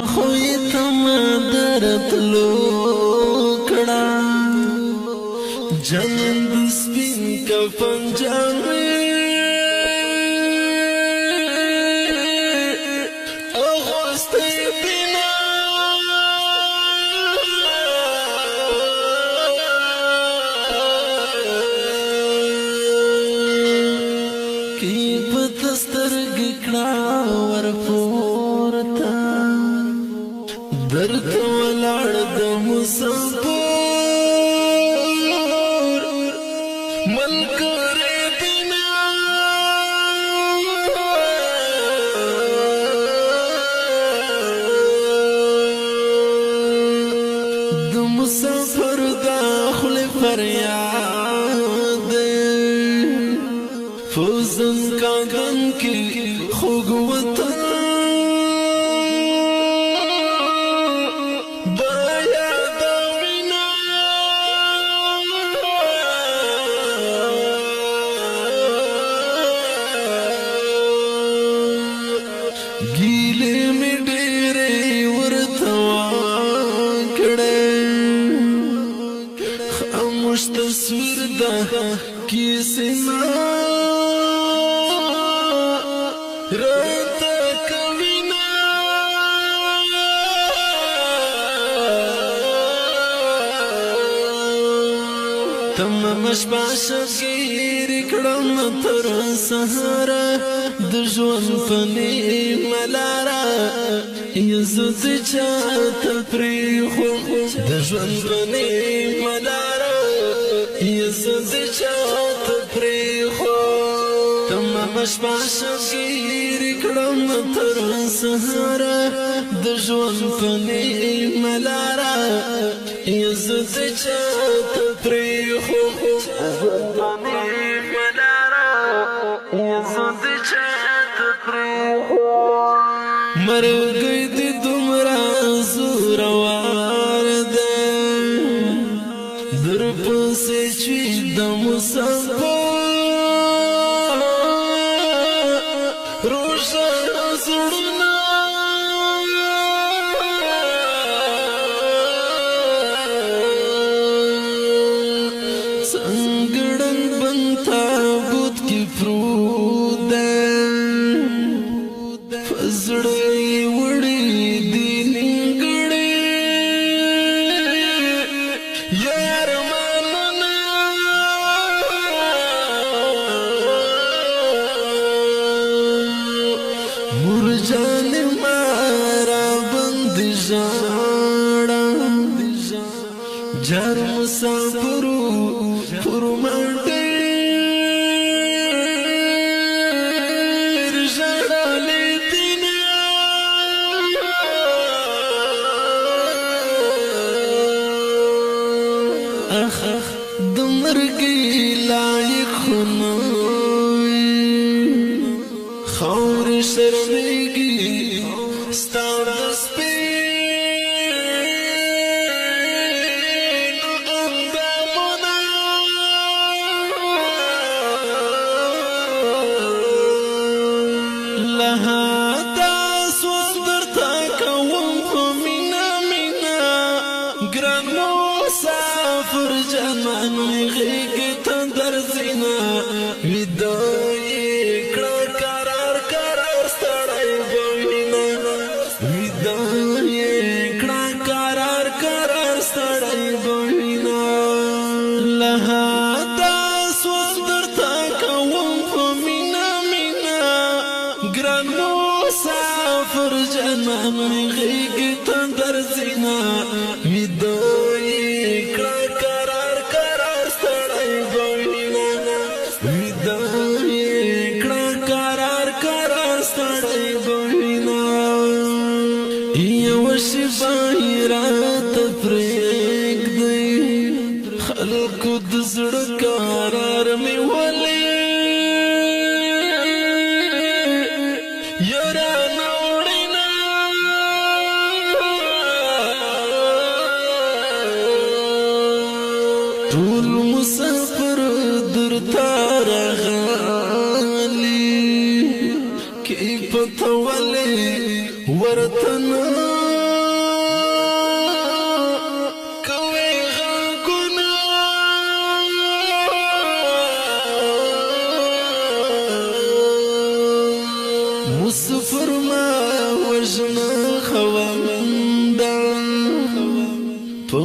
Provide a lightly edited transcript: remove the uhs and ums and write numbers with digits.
خوی تم درتلو کڑا جنند سپین کفن جامی اغسطی بینا کی پتستر گکڑا ورپورتا درد ولار د مصبور ملکر بنا د مسافر داخل فریاد فوزن کاغن کی خوگوتن گیلے میں ڈیرے ورتوان کڑے خاموش تصویر دا کیسے نا راتا کبینا تمام شپاشا گیر کڑم تر سہارا دجوان پنی ملارا یزد چاہت پریخو دجوان پنی ملارا یزد چاہت پریخو تمام شپاشا گیر کڑم تر سہارا دجوان پنی ملارا یزد چاہت پریخو دجوان پنی ملارا یزد چاہت پریخو مر گئی دی دمرا زوروار دے در پسے چوی دم سبور روشن زڑنا سنگڑن بنتا بود کی فرود فزڑی وڑی دی نگڑی یار ماننا مرجان مارا بند جاڑا جار مسافرو پرمانڈی دمرگی لائق خنوی خور شرمگی ستارس پین اندامنا لها داس وندر تاکوم فمینا مینا گران مسافر جنان غیگ تندر زینا ویدائی کڑا قرار قرار ستڑائی بوینا ویدائی کڑا قرار قرار ستڑائی بوینا لها داس وندر تاکوم فمینا مینا گران مسافر جنان غیگ تندر زینا ویدائی کڑا قرار قرار ستڑائی بوینا ویدائی کڑا قرار قرار ستڑائی بوینا یوشی بائی رات پریگ دی خلق دزڑ قرار میں ولی طول مسافر در تارا غالي كيف طولي ورتنا مسافر ما وجنا خواندا په